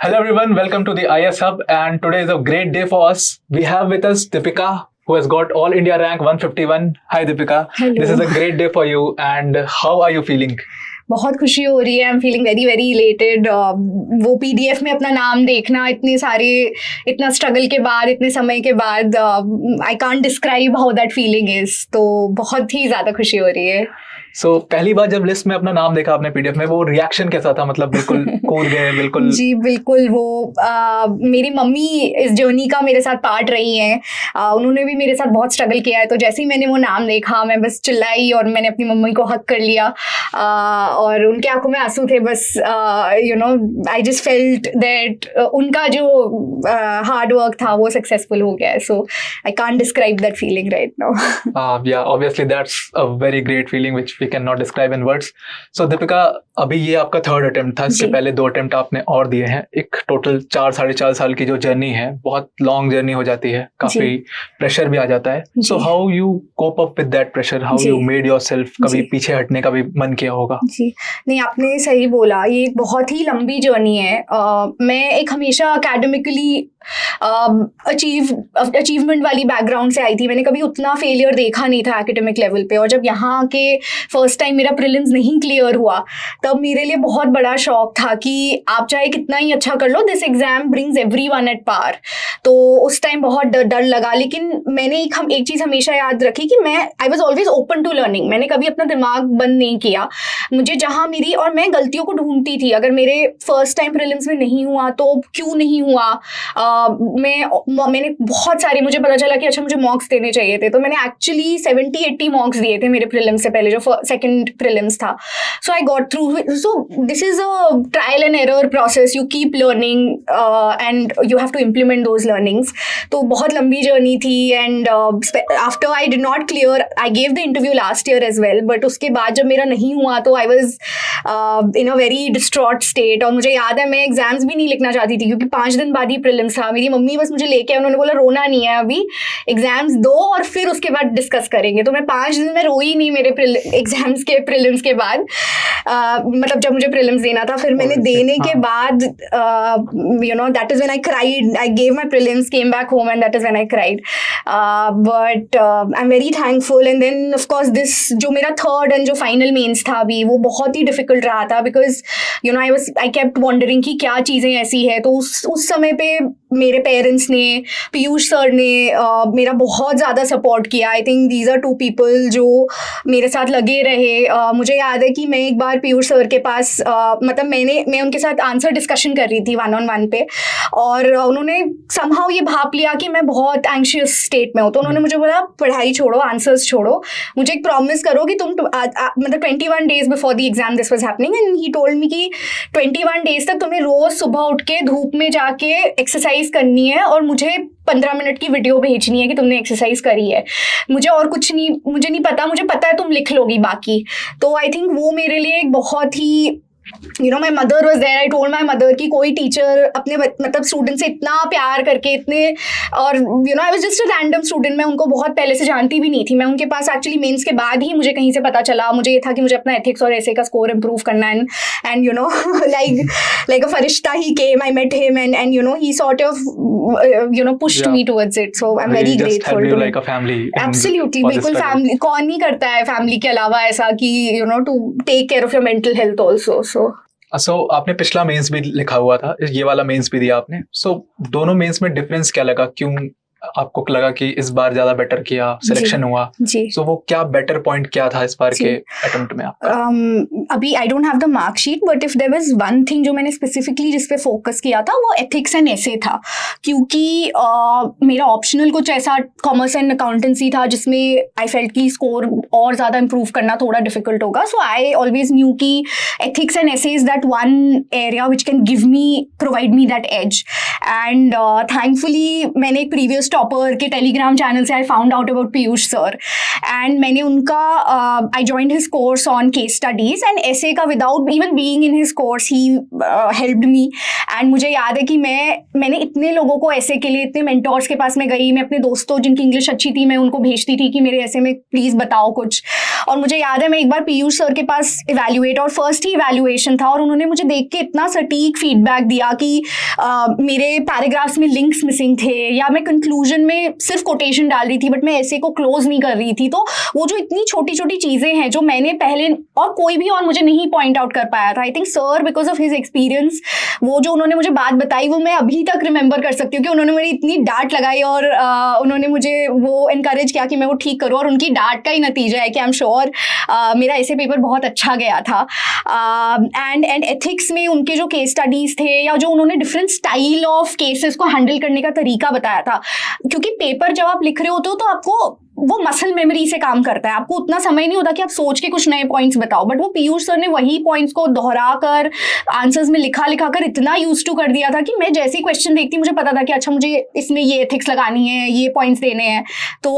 Hello everyone, welcome to the IS Hub, and today is a great day for us. We have with us Deepika, who has got All India rank 151. Hi Deepika. Hello. This is a great day for you, and how are you feeling? बहुत खुशी हो रही है. I am feeling very very elated. वो PDF में अपना नाम देखना इतना स्ट्रगल के बाद, इतने समय के बाद, आई can't describe how that feeling is. तो बहुत ही ज़्यादा खुशी हो रही है. So, पहली बार जब लिस्ट में अपना नाम देखा आपने पीडीएफ में, वो रिएक्शन कैसा था? मतलब बिल्कुल कूद गए? बिल्कुल जी बिल्कुल. वो मेरी मम्मी इस जर्नी का मेरे साथ पार्ट रही हैं. उन्होंने भी मेरे साथ बहुत स्ट्रगल किया है. तो जैसे ही मैंने वो नाम देखा, मैं बस चिल्लाई और मैंने अपनी मम्मी को हक कर लिया. और उनके आंखों में आंसू थे. बस आई जस्ट फेल्ट दैट उनका जो हार्ड वर्क था वो सक्सेसफुल हो गया है. So I can't describe that feeling right now. Yeah obviously that's a very great feeling which we can not describe in words. So Deepika, अभी ये आपका थर्ड अटेम्प्ट था. इसके पहले 2 अटेम्प्ट आपने और दिए हैं. एक टोटल 4-4.5 साल की जो जर्नी है, बहुत लॉन्ग जर्नी हो जाती है. काफी प्रेशर भी आ जाता है. So how you cope up with that pressure? How you made yourself? कभी पीछे हटने का भी मन किया होगा? जी नहीं, आपने सही बोला. ये एक बहुत ही लंबी जर्नी है. मैं एक हमेशा अकेडमिकली अचीवमेंट वाली बैकग्राउंड से आई थी. मैंने कभी उतना फेलियर देखा नहीं था एकेडमिक लेवल पे. और जब यहाँ के फर्स्ट टाइम मेरा प्रीलिम्स नहीं क्लियर हुआ, तब मेरे लिए बहुत बड़ा शॉक था कि आप चाहे कितना ही अच्छा कर लो, this exam brings everyone at par. तो उस टाइम बहुत डर लगा. लेकिन मैंने एक चीज़ हमेशा याद रखी कि I was always open to learning. मैंने कभी अपना दिमाग बंद नहीं किया. मुझे जहाँ और मैं गलतियों को ढूंढती थी. अगर मेरे फर्स्ट टाइम प्रीलिम्स में नहीं हुआ तो क्यों नहीं हुआ. मैंने बहुत सारे, मुझे पता चला कि अच्छा मुझे मॉक्स देने चाहिए थे. तो मैंने एक्चुअली 70-80 मॉक्स दिए थे मेरे प्रीलिम्स से पहले, जो सेकंड प्रीलिम्स था. So I got through. So this is a trial and error process. You keep learning and you have to implement those learnings. तो बहुत लंबी जर्नी थी. And after I did not clear, I gave the interview last year as well. But उसके बाद जब मेरा नहीं हुआ तो I was in a very distraught state. और मुझे याद है मैं एग्जाम्स भी नहीं लिखना चाहती थी, क्योंकि 5 दिन बाद ही प्रीलिम्स था. मेरी मम्मी बस मुझे लेके, उन्होंने बोला रोना नहीं है, अभी एग्जाम्स दो और फिर उसके बाद डिस्कस करेंगे. तो मैं 5 दिन में रोई नहीं मेरे एग्जाम्स के प्रीलिम्स के बाद. मतलब जब मुझे प्रीलिम्स देना था, फिर मैंने देने के बाद that is when I cried. I gave my prelims, came back home, and that is when I cried. But I am very thankful. And then of course this जो मेरा थर्ड एंड जो फाइनल मेंस था अभी, वो बहुत ही difficult रहा था. Because I kept wondering कि क्या चीज़ें ऐसी है. तो उस समय पे मेरे पेरेंट्स ने, पीयूष सर ने मेरा बहुत ज़्यादा सपोर्ट किया. I think these are 2 people जो मेरे साथ लगे रहे. मुझे याद है कि मैं एक बार पीयूष सर के पास, मतलब मैं उनके साथ आंसर डिस्कशन कर रही थी 1-on-1 पे. और उन्होंने समहाउ ये भाप लिया कि मैं बहुत एंशियस स्टेट में हूँ. तो उन्होंने मुझे बोला पढ़ाई छोड़ो, आंसर्स छोड़ो, मुझे एक प्रॉमिस करो कि तुम मतलब 21 days before the exam this was happening. And he told me कि 21 डेज तक तुम्हें रोज सुबह उठ के धूप में जाके एक्सरसाइज करनी है और मुझे 15 मिनट की वीडियो भेजनी है कि तुमने एक्सरसाइज करी है. मुझे और कुछ नहीं, मुझे नहीं पता, मुझे पता है तुम लिख लोगी बाकी. तो आई थिंक वो मेरे लिए एक बहुत ही my mother was there. I told my mother कि कोई टीचर अपने मतलब स्टूडेंट से इतना प्यार करके इतने, और I was just a random student. मैं उनको बहुत पहले से जानती भी नहीं थी. मैं उनके पास एक्चुअली मेंस के बाद ही मुझे कहीं से पता चला. मुझे ये था कि मुझे अपना एथिक्स और ऐसे का स्कोर इम्प्रूव करना है. And like a farishta he came, I met him, and he sort of pushed me towards it. So I'm very grateful to him. Like a family. Absolutely. बिल्कुल फैमिली. कौन नहीं करता है फैमिली के अलावा ऐसा कि to take care of your mental health also. So आपने पिछला मेंस भी लिखा हुआ था, ये वाला मेंस भी दिया आपने. So दोनों मेंस में डिफरेंस क्या लगा? क्यों आपको लगा कि इस बार ज्यादा बेटर किया, सिलेक्शन हुआ? सो वो क्या बेटर पॉइंट क्या था इस बार के अटेम्प्ट में आपका? अभी I don't have the marksheet, but if there was one thing जो मैंने स्पेसिफिकली जिस पे फोकस किया था, वो एथिक्स एंड एसे था. क्योंकि मेरा ऑप्शनल कुछ ऐसा कॉमर्स एंड अकाउंटेंसी था जिसमें आई फेल्ट की स्कोर और ज़्यादा इंप्रूव करना थोड़ा डिफिकल्ट होगा. सो आई ऑलवेज न्यू कि ethics and essay is that one area which can give me, provide me that edge. And thankfully मैंने एक प्रीवियस टॉपर के टेलीग्राम चैनल से I found out about Piyush sir. And मैंने उनका I joined his course on case studies and ऐसे का, without even being in his course he helped me. And मुझे याद है कि मैंने इतने लोगों को ऐसे के लिए, इतने मेंटोर्स के पास में गई. मैं अपने दोस्तों जिनकी इंग्लिश अच्छी थी, मैं उनको भेजती थी कि मेरे ऐसे में प्लीज़ बताओ कुछ. और मुझे याद है मैं एक बार पीयूष सर के पास इवैल्यूएट, और फर्स्ट ही इवैल्यूएशन था, और उन्होंने मुझे देख के इतना सटीक फीडबैक दिया कि मेरे पैराग्राफ्स में लिंक्स मिसिंग थे, या मैं कंक्लूजन में सिर्फ कोटेशन डाल रही थी बट मैं ऐसे को क्लोज नहीं कर रही थी। तो वो जो इतनी छोटी छोटी चीजें हैं जो मैंने पहले और कोई भी और मुझे नहीं पॉइंट आउट कर पाया था, I think sir because of his experience वो जो उन्होंने मुझे बात बताई वो मैं अभी तक रिमेंबर कर सकती हूँ कि उन्होंने मेरी इतनी डांट लगाई और उन्होंने मुझे वो इनकरेज किया कि मैं वो ठीक करूँ, और उनकी डांट का ही नतीजा है कि आई एम श्योर मेरा ऐसे पेपर बहुत अच्छा गया था। एंड एथिक्स में उनके जो केस स्टडीज थे, या जो उन्होंने डिफरेंट स्टाइल ऑफ केसेस को हैंडल करने का तरीका बताया था, क्योंकि पेपर जब आप लिख रहे होते हो तो आपको वो मसल मेमोरी से काम करता है, आपको उतना समय नहीं होता कि आप सोच के कुछ नए पॉइंट्स बताओ, बट वो पीयूष सर ने वही पॉइंट्स को दोहरा कर आंसर्स में लिखा कर इतना यूज टू कर दिया था कि मैं जैसे ही क्वेश्चन देखती मुझे पता था कि अच्छा मुझे इसमें ये एथिक्स लगानी है, ये पॉइंट्स देने हैं। तो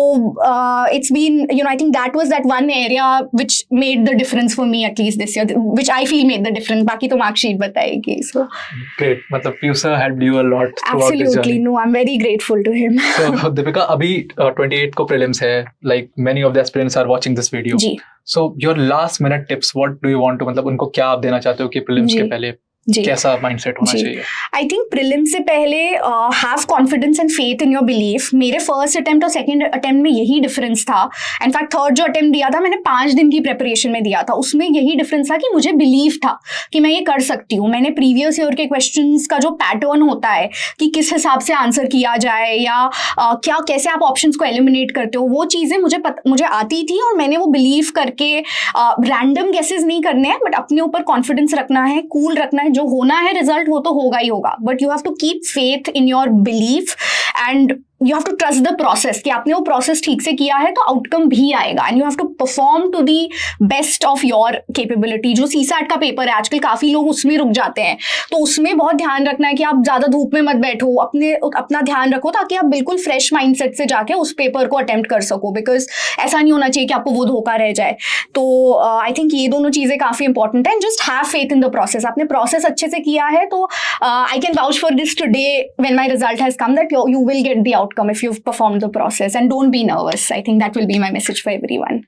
it's been I think that was that one area which made the difference for me at least this year, which I feel made the difference. बाकी तो मार्कशीट बताएगी। सो ग्रेट, मतलब Piyush sir helped you a lot throughout this journey. Absolutely, no, I am very grateful to him. So Deepika, अभी 28 को prelims है, like many of the aspirants are watching this video. Ji. So your last minute tips, what do you want to, मतलब उनको क्या आप देना चाहते हो कि प्रीलिम्स के पहले कैसा माइंडसेट होना चाहिए? आई थिंक प्रीलिम से पहले have confidence and faith in your belief. मेरे फर्स्ट अटेम्प्ट और सेकंड अटेम्प्ट में यही डिफरेंस था। इनफैक्ट थर्ड जो अटेम्प्ट दिया था मैंने 5 दिन की प्रिपरेशन में दिया था, उसमें यही डिफरेंस था कि मुझे बिलीव था कि मैं ये कर सकती हूँ। मैंने प्रीवियस ईयर के क्वेश्चंस का जो पैटर्न होता है कि किस हिसाब से आंसर किया जाए, या क्या कैसे आप ऑप्शंस को एलिमिनेट करते हो, वो चीज़ें मुझे आती थी, और मैंने वो बिलीव करके रैंडम गेसेस नहीं करने हैं, बट अपने ऊपर कॉन्फिडेंस रखना है, कूल रखना है। जो होना है रिजल्ट वो तो होगा ही होगा, but you have to keep faith in your belief and you have to trust the process कि आपने वो प्रोसेस ठीक से किया है तो आउटकम भी आएगा। And you have to perform to the best of your capability. जो सीसैट का पेपर है आजकल काफी लोग उसमें रुक जाते हैं, तो उसमें बहुत ध्यान रखना है कि आप ज्यादा धूप में मत बैठो, अपना ध्यान रखो ताकि आप बिल्कुल फ्रेश माइंडसेट से जाके उस पेपर को अटेम्प्ट कर सको, बिकॉज ऐसा नहीं होना चाहिए कि आपको वो धोखा रह जाए। तो आई थिंक ये दोनों चीजें काफी इंपॉर्टेंट है। And just have faith in the process. आपने प्रोसेस अच्छे से किया है तो I can vouch for this today when my result has come that you will get the outcome if you've performed the process, and don't be nervous. I think that will be my message for everyone.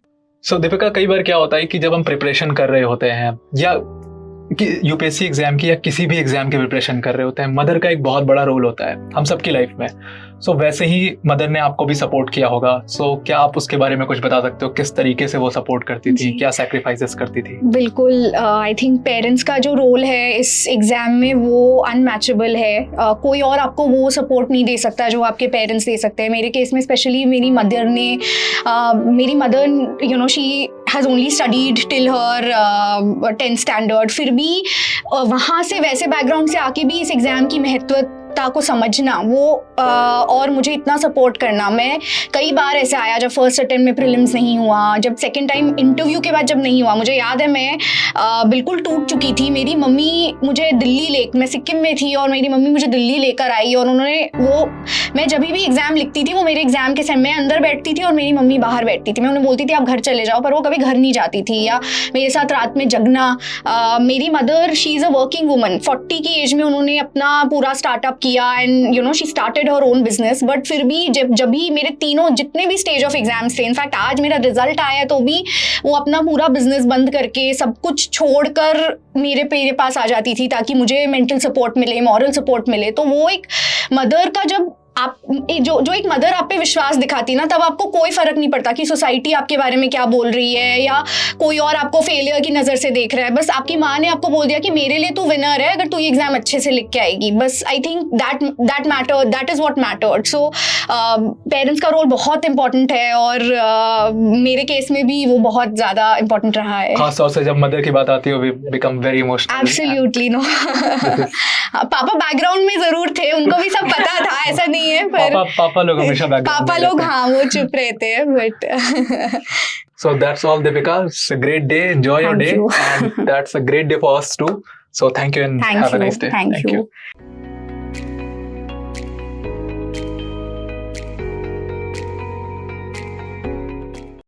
So Deepika, कई बार क्या होता है कि जब हम preparation कर रहे होते हैं या यूपीएससी एग्जाम की या किसी भी एग्जाम की प्रिपरेशन कर रहे होते हैं, मदर का एक बहुत बड़ा रोल होता है हम सबकी लाइफ में। सो वैसे ही मदर ने आपको भी सपोर्ट किया होगा। सो क्या आप उसके बारे में कुछ बता सकते हो, किस तरीके से वो सपोर्ट करती थी, क्या सैक्रिफाइसेस करती थी? बिल्कुल, आई थिंक पेरेंट्स का जो रोल है इस एग्जाम में वो अनमैचेबल है। कोई और आपको वो सपोर्ट नहीं दे सकता जो आपके पेरेंट्स दे सकते हैं। मेरे केस में स्पेशली मेरी mother she has only studied till her 10th standard, फिर भी वहाँ से वैसे बैकग्राउंड से आके भी इस एग्जाम की महत्वता को समझना वो और मुझे इतना सपोर्ट करना। मैं कई बार ऐसे आया जब फर्स्ट अटेम्प्ट में प्रीलिम्स नहीं हुआ, जब सेकंड टाइम इंटरव्यू के बाद जब नहीं हुआ, मुझे याद है मैं बिल्कुल टूट चुकी थी। मेरी मम्मी मुझे मैं सिक्किम में थी और मेरी मम्मी मुझे दिल्ली लेकर आई, और मैं जब भी एग्जाम लिखती थी वो मेरे एग्जाम के समय मैं अंदर बैठती थी और मेरी मम्मी बाहर बैठती थी। मैं उन्हें बोलती थी आप घर चले जाओ, पर वो कभी घर नहीं जाती थी, या मेरे साथ रात में जगना। मेरी mother she is a working woman, 40 की एज में उन्होंने अपना पूरा स्टार्टअप किया and she started her own business. But फिर भी जब भी मेरे तीनों जितने भी स्टेज ऑफ एग्जाम्स थे, इनफैक्ट आज मेरा रिजल्ट आया तो भी वो अपना पूरा बिजनेस बंद करके सब कुछ छोड़कर मेरे पास आ जाती थी ताकि मुझे मेंटल सपोर्ट मिले, मॉरल सपोर्ट मिले। तो वो एक मदर का जब आप जो एक मदर आप पे विश्वास दिखाती ना, तब आपको कोई फर्क नहीं पड़ता कि सोसाइटी आपके बारे में क्या बोल रही है या कोई और आपको फेलियर की नज़र से देख रहा है। बस आपकी माँ ने आपको बोल दिया कि मेरे लिए तू विनर है अगर तू ये एग्जाम अच्छे से लिख के आएगी। बस आई think that is what mattered. So parents का रोल बहुत इंपॉर्टेंट है और मेरे केस में भी वो बहुत ज़्यादा इंपॉर्टेंट रहा है। खास तौर से जब मदर की बात आती है we become very emotional. Absolutely no. पापा बैकग्राउंड में जरूर थे, उनको भी सब पता था, ऐसा नहीं है, पर पापा लोग हमेशा बैकग्राउंड पापा लोग हाँ वो चुप रहते हैं, but So that's all, Deepika. It's a great day. Enjoy your day. And that's a great day for us too. So thank you and have a nice day. Thank you.